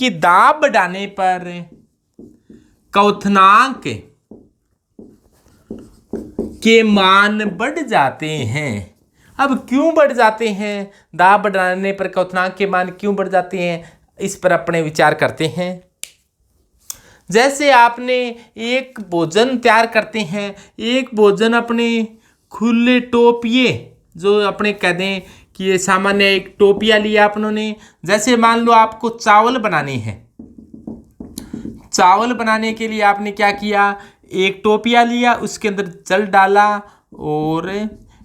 कि दाब बढ़ाने पर क्वथनांक के मान बढ़ जाते हैं। अब क्यों बढ़ जाते हैं, दाब बढ़ाने पर क्वथनांक के मान क्यों बढ़ जाते हैं, इस पर अपने विचार करते हैं। जैसे आपने एक भोजन तैयार करते हैं, एक भोजन अपने खुले टोपिए, जो अपने कह दें कि ये सामान्य एक टोपिया लिया आपने। जैसे मान लो आपको चावल बनाने हैं, चावल बनाने के लिए आपने क्या किया, एक टोपिया लिया, उसके अंदर जल डाला और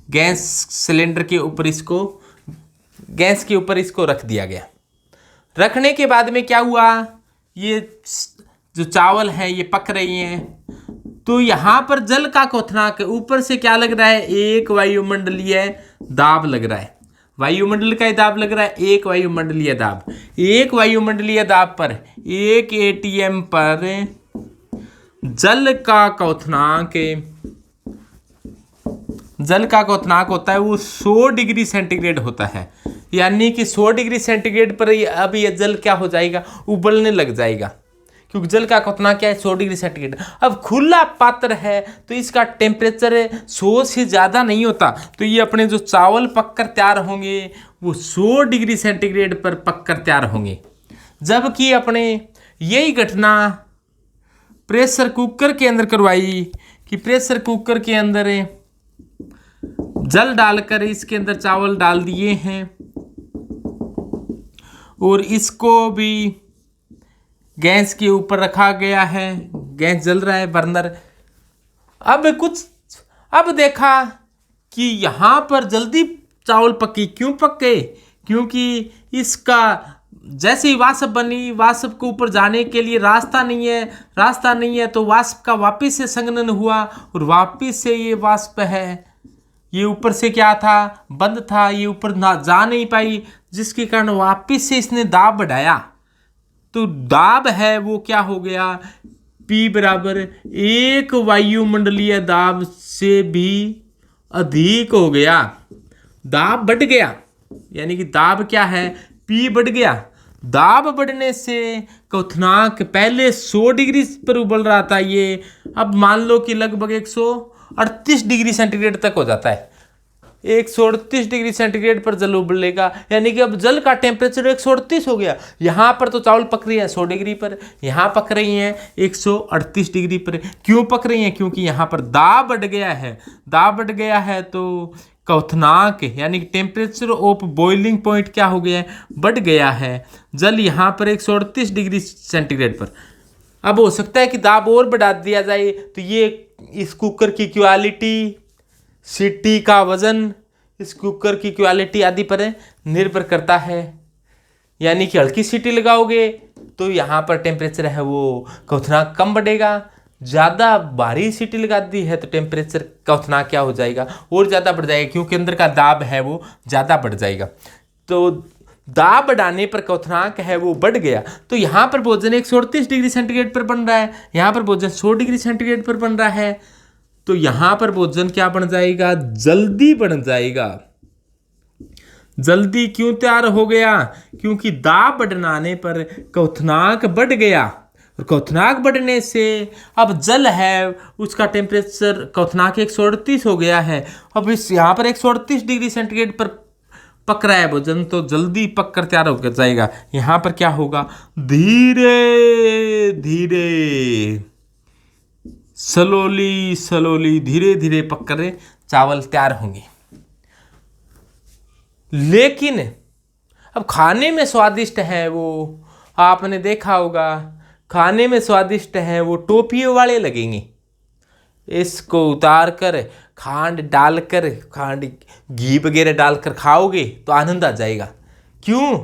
गैस सिलेंडर के ऊपर इसको, गैस के ऊपर इसको रख दिया गया। रखने के बाद में क्या हुआ, ये जो चावल है ये पक रही हैं, तो यहाँ पर जल का क्वथनांक ऊपर से क्या लग रहा है, एक वायुमंडलीय दाब लग रहा है, वायुमंडल का दाब लग रहा है, एक वायुमंडलीय दाब। एक वायुमंडलीय दाब पर 1 atm पर जल का क्वथनांक होता है वो 100 डिग्री सेंटीग्रेड होता है। यानी कि 100 डिग्री सेंटीग्रेड पर अब ये जल क्या हो जाएगा, उबलने लग जाएगा, क्योंकि जल का क्वथनांक क्या है, 100 डिग्री सेंटीग्रेड। अब खुला पात्र है तो इसका टेम्परेचर 100 से ज़्यादा नहीं होता, तो ये अपने जो चावल पककर तैयार होंगे वो 100 डिग्री सेंटीग्रेड पर पककर तैयार होंगे। जबकि अपने यही घटना प्रेशर कुकर के अंदर करवाई कि प्रेशर कुकर के अंदर जल डालकर इसके अंदर चावल डाल दिए हैं और इसको भी गैस के ऊपर रखा गया है, गैस जल रहा है, बर्नर। अब देखा कि यहाँ पर जल्दी चावल पके। क्यों पके, क्योंकि इसका जैसे ही वाष्प बनी, वाष्प को ऊपर जाने के लिए रास्ता नहीं है, तो वाष्प का वापस से संघनन हुआ और वापस से ये वाष्प है, ये ऊपर से क्या था, बंद था, ये ऊपर ना जा नहीं पाई, जिसके कारण वापस से इसने दाब बढ़ाया, तो दाब है वो क्या हो गया, P बराबर 1 वायुमंडलीय दाब से भी अधिक हो गया, दाब बढ़ गया। यानी कि दाब क्या है, P बढ़ गया। दाब बढ़ने से क्वथनांक पहले 100 डिग्री पर उबल रहा था, ये अब मान लो कि लगभग 138 डिग्री सेंटीग्रेड तक हो जाता है। 138 डिग्री सेंटीग्रेड पर जल उबलेगा, यानी कि अब जल का टेम्परेचर 138 हो गया। यहाँ पर तो चावल पक रही है 100 डिग्री पर, यहाँ पक रही हैं 138 डिग्री पर। क्यों पक रही हैं, क्योंकि यहाँ पर दाब बढ़ गया है। दाब बढ़ गया है तो क्वथनांक यानी कि टेम्परेचर ऑफ बॉइलिंग पॉइंट क्या हो गया है, बढ़ गया है। जल यहाँ पर 138 डिग्री सेंटीग्रेड पर। अब हो सकता है कि दाब और बढ़ा दिया जाए, तो ये इस कुकर की क्वालिटी, सीटी का वजन, इस कुकर की क्वालिटी आदि पर निर्भर करता है। यानी कि हल्की सीटी लगाओगे तो यहाँ पर टेम्परेचर है वो क्वथनांक कम बढ़ेगा, ज़्यादा भारी सीटी लगा दी है तो टेम्परेचर क्वथनांक क्या हो जाएगा, और ज़्यादा बढ़ जाएगा, क्योंकि अंदर का दाब है वो ज़्यादा बढ़ जाएगा। तो दाब बढ़ाने पर क्वथनांक है वो बढ़ गया। तो यहाँ पर भोजन 138 डिग्री सेंटीग्रेड पर बन रहा है, यहाँ पर भोजन 100 डिग्री सेंटीग्रेड पर बन रहा है, तो यहाँ पर भोजन क्या बन जाएगा, जल्दी बन जाएगा। जल्दी क्यों तैयार हो गया, क्योंकि दाब बढ़ाने पर क्वथनांक बढ़ गया, और क्वथनांक बढ़ने से अब जल है उसका टेम्परेचर क्वथनांक 138 हो गया है। अब इस यहाँ पर 138 डिग्री सेंटीग्रेड पर पक रहा है भोजन, तो जल्दी पक कर तैयार होकर जाएगा। यहाँ पर क्या होगा, धीरे धीरे स्लोली धीरे धीरे पक कर चावल तैयार होंगे। लेकिन अब खाने में स्वादिष्ट है वो, आपने देखा होगा, खाने में स्वादिष्ट है वो टोपियों वाले लगेंगे। इसको उतार कर खांड डालकर, खांड घी वगैरह डालकर खाओगे तो आनंद आ जाएगा। क्यों,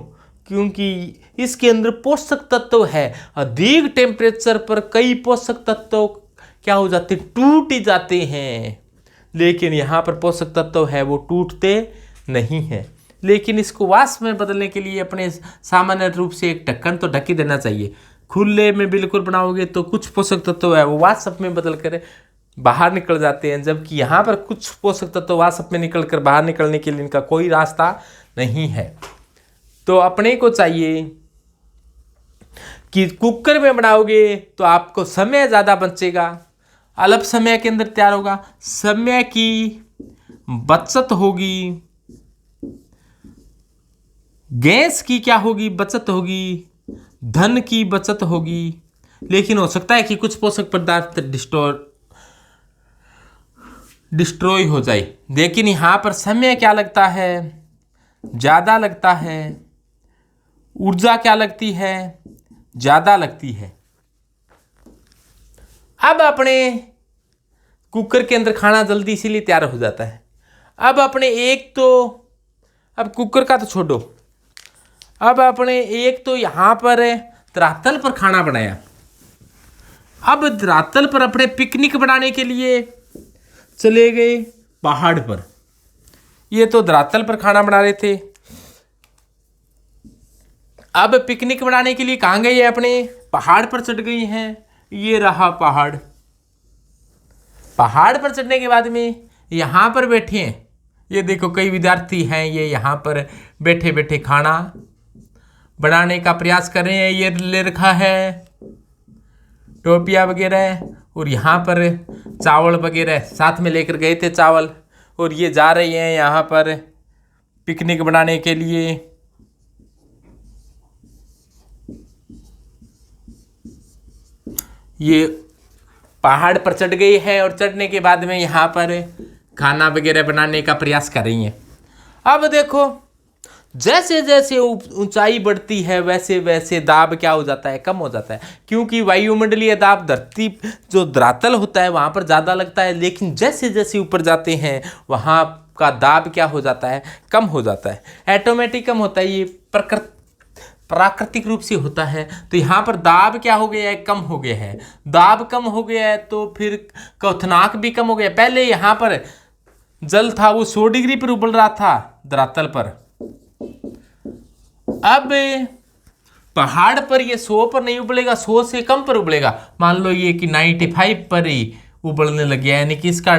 क्योंकि इसके अंदर पोषक तत्व है। अधिक टेम्परेचर पर कई पोषक तत्व क्या हो जाते, टूट जाते हैं, लेकिन यहाँ पर पोषक तत्व है वो टूटते नहीं हैं। लेकिन इसको वाष्प में बदलने के लिए अपने सामान्य रूप से एक ढक्कन तो ढक ही देना चाहिए। खुले में बिल्कुल बनाओगे तो कुछ पोषक तत्व है वो वाष्प में बदल कर बाहर निकल जाते हैं, जबकि यहाँ पर कुछ पोषक तत्व वाष्प में निकल कर बाहर निकलने के लिए इनका कोई रास्ता नहीं है। तो अपने को चाहिए कि कुकर में बनाओगे तो आपको समय ज़्यादा बचेगा, अल्प समय के अंदर तैयार होगा, समय की बचत होगी, गैस की क्या होगी, बचत होगी, धन की बचत होगी। लेकिन हो सकता है कि कुछ पोषक पदार्थ डिस्ट्रॉय हो जाए। लेकिन यहाँ पर समय क्या लगता है, ज़्यादा लगता है, ऊर्जा क्या लगती है, ज़्यादा लगती है। अब अपने कुकर के अंदर खाना जल्दी इसीलिए तैयार हो जाता है। अब अपने अब कुकर का तो छोड़ो, अब अपने एक तो यहाँ पर धरातल पर खाना बनाया। अब धरातल पर अपने पिकनिक बनाने के लिए चले गए पहाड़ पर। ये तो धरातल पर खाना बना रहे थे। अब पिकनिक बनाने के लिए कहाँ गए हैं, अपने पहाड़ पर चढ़ गई हैं। ये रहा पहाड़। पहाड़ पर चढ़ने के बाद में यहाँ पर बैठे हैं। ये देखो कई विद्यार्थी हैं, ये यहाँ पर बैठे बैठे खाना बनाने का प्रयास कर रहे हैं। ये ले रखा है टोपिया वगैरह, और यहाँ पर चावल वगैरह साथ में लेकर गए थे चावल, और ये जा रही हैं यहाँ पर पिकनिक बनाने के लिए। ये पहाड़ पर चढ़ गई है और चढ़ने के बाद में यहाँ पर खाना वगैरह बनाने का प्रयास कर रही हैं। अब देखो जैसे जैसे ऊंचाई बढ़ती है वैसे वैसे दाब क्या हो जाता है, कम हो जाता है, क्योंकि वायुमंडलीय दाब धरती जो धरातल होता है वहाँ पर ज़्यादा लगता है। लेकिन जैसे जैसे ऊपर जाते हैं वहाँ का दाब क्या हो जाता है, कम हो जाता है, ऑटोमेटिक कम होता है। ये प्राकृतिक रूप से होता है। तो यहाँ पर दाब क्या हो गया है, कम हो गया है। दाब कम हो गया है तो फिर क्वथनांक भी कम हो गया। पहले यहाँ पर जल था वो 100 डिग्री पर उबल रहा था धरातल पर, अब पहाड़ पर ये 100 पर नहीं उबलेगा, 100 से कम पर उबलेगा। मान लो ये कि 95 पर ही उबलने लग गया, यानी कि इसका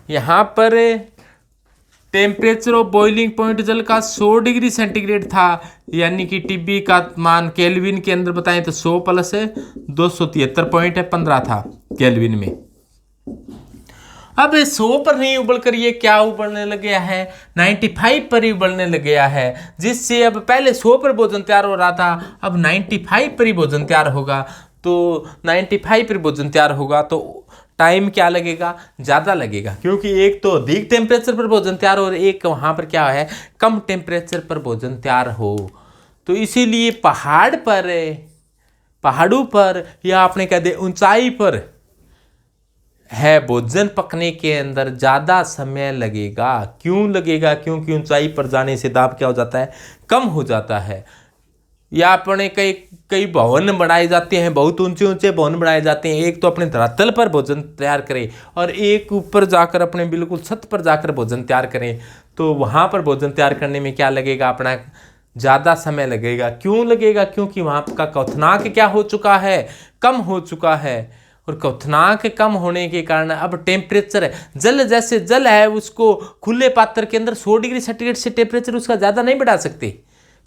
यहाँ पर टेम्परेचर ऑफ बॉइलिंग पॉइंट जल का 100 डिग्री सेंटीग्रेड था, यानी कि टीबी का मान केल्विन के अंदर बताएं तो 100 प्लस 273.15 था केल्विन में। अब 100 पर नहीं उबल कर ये क्या उबलने लग गया है, 95 पर ही उबलने लग गया है, जिससे अब पहले 100 पर भोजन तैयार हो रहा था, अब 95 पर ही भोजन तैयार होगा। तो 95 पर भोजन तैयार होगा तो टाइम क्या लगेगा, ज़्यादा लगेगा, क्योंकि एक तो अधिक टेम्परेचर पर भोजन तैयार हो और एक वहाँ पर क्या है, कम टेम्परेचर पर भोजन तैयार हो। तो इसीलिए पहाड़ों पर या आपने कह दे ऊंचाई पर है भोजन पकने के अंदर ज़्यादा समय लगेगा। क्यों लगेगा, क्योंकि ऊंचाई पर जाने से दाब क्या हो जाता है, कम हो जाता है। या अपने कई भवन बनाए जाते हैं, बहुत ऊंचे ऊंचे भवन बनाए जाते हैं। एक तो अपने धरातल पर भोजन तैयार करें और एक ऊपर जाकर अपने बिल्कुल छत पर जाकर भोजन तैयार करें। तो वहाँ पर भोजन तैयार करने में क्या लगेगा, अपना ज़्यादा समय लगेगा। क्यों लगेगा, क्योंकि वहाँ का क्वथनांक क्या हो चुका है, कम हो चुका है। और क्वथनांक कम होने के कारण अब टेम्परेचर जल जैसे जल है उसको खुले पात्र के अंदर 100 डिग्री सेंटीग्रेड से टेम्परेचर उसका ज़्यादा नहीं बढ़ा सकते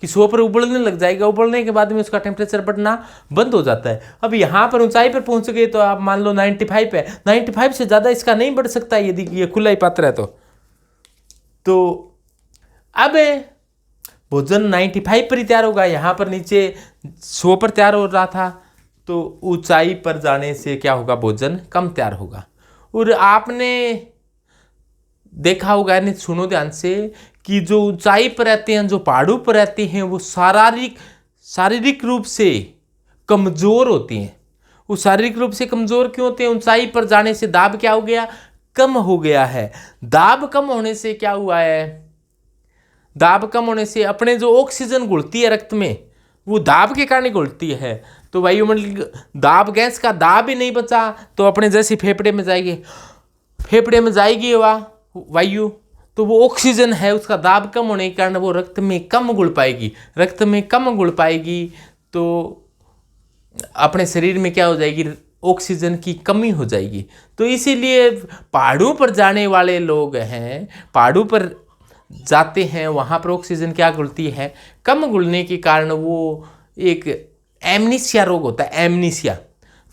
कि 100 पर उबलने लग जाएगा। उबलने के बाद में उसका टेम्परेचर बढ़ना बंद हो जाता है। अब यहाँ पर ऊंचाई पर पहुँच गए तो आप मान लो 95 है, 95 से ज़्यादा इसका नहीं बढ़ सकता यदि ये खुला ही पात्र है तो अब भोजन 95 पर ही तैयार होगा। यहाँ पर नीचे 100 पर तैयार हो रहा था, तो ऊंचाई पर जाने से क्या होगा, भोजन कम तैयार होगा। और आपने देखा होगा, यानी सुनो ध्यान से, कि जो ऊंचाई पर रहते हैं, जो पहाड़ों पर रहते हैं, वो शारीरिक रूप से कमज़ोर होती हैं। वो शारीरिक रूप से कमज़ोर क्यों होते हैं, ऊंचाई पर जाने से दाब क्या हो गया, कम हो गया है। दाब कम होने से क्या हुआ है, दाब कम होने से अपने जो ऑक्सीजन घुलती है रक्त में, वो दाब के कारण घुलती है। तो वायुमंडल दाब, गैस का दाब ही नहीं बचा तो अपने जैसे फेफड़े में जाएगी वायु, तो वो ऑक्सीजन है, उसका दाब कम होने के कारण वो रक्त में कम घुल पाएगी। तो अपने शरीर में क्या हो जाएगी, ऑक्सीजन की कमी हो जाएगी। तो इसीलिए पहाड़ों पर जाने वाले लोग हैं, पहाड़ों पर जाते हैं, वहाँ पर ऑक्सीजन क्या घुलती है, कम घुलने के कारण वो एक एमनीसिया रोग होता है, एमनीसिया।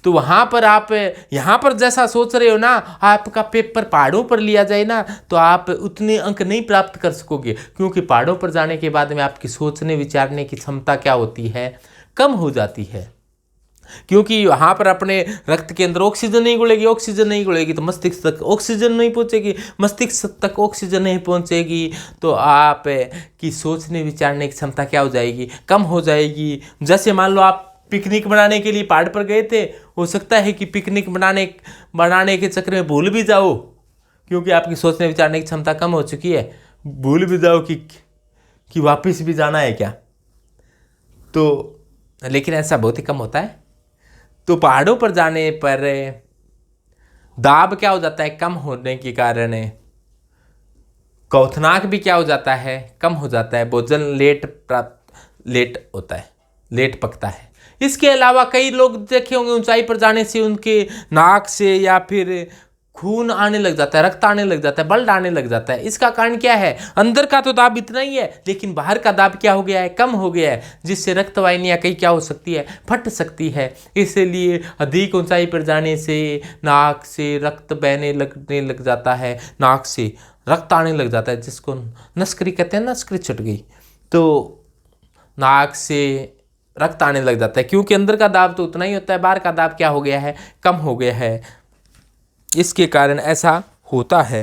तो वहाँ पर आप यहाँ पर जैसा सोच रहे हो ना, आपका पेपर पहाड़ों पर लिया जाए ना, तो आप उतने अंक नहीं प्राप्त कर सकोगे, क्योंकि पहाड़ों पर जाने के बाद में आपकी सोचने विचारने की क्षमता क्या होती है, कम हो जाती है। क्योंकि वहाँ पर अपने रक्त के अंदर ऑक्सीजन नहीं घुलेगी, ऑक्सीजन नहीं घुलेगी तो मस्तिष्क तक ऑक्सीजन नहीं पहुँचेगी, मस्तिष्क तक ऑक्सीजन नहीं पहुँचेगी तो आप की सोचने विचारने की क्षमता क्या हो जाएगी, कम हो जाएगी। जैसे मान लो आप पिकनिक बनाने के लिए पहाड़ पर गए थे, हो सकता है कि पिकनिक बनाने के चक्कर में भूल भी जाओ, क्योंकि आपकी सोचने विचारने की क्षमता कम हो चुकी है, भूल भी जाओ कि वापस भी जाना है क्या। तो लेकिन ऐसा बहुत ही कम होता है। तो पहाड़ों पर जाने पर दाब क्या हो जाता है, कम होने के कारण क्वथनांक भी क्या हो जाता है, कम हो जाता है। भोजन लेट होता है, लेट पकता है। इसके अलावा कई लोग देखे होंगे ऊंचाई पर जाने से उनके नाक से या फिर खून आने लग जाता है, रक्त आने लग जाता है, ब्लड आने लग जाता है। इसका कारण क्या है, अंदर का तो दाब इतना ही है, लेकिन बाहर का दाब क्या हो गया है, कम हो गया है, जिससे रक्त वाहिनियाँ कहीं क्या हो सकती है, फट सकती है। इसलिए अधिक ऊंचाई पर जाने से नाक से रक्त बहने लगने लग जाता है, नाक से रक्त आने लग जाता है, जिसको नस्करी कहते हैं, नस्करी छूट गई, तो नाक से रक्त आने लग जाता है, क्योंकि अंदर का दाब तो उतना ही होता है, बाहर का दाब क्या हो गया है, कम हो गया है। इसके कारण ऐसा होता है।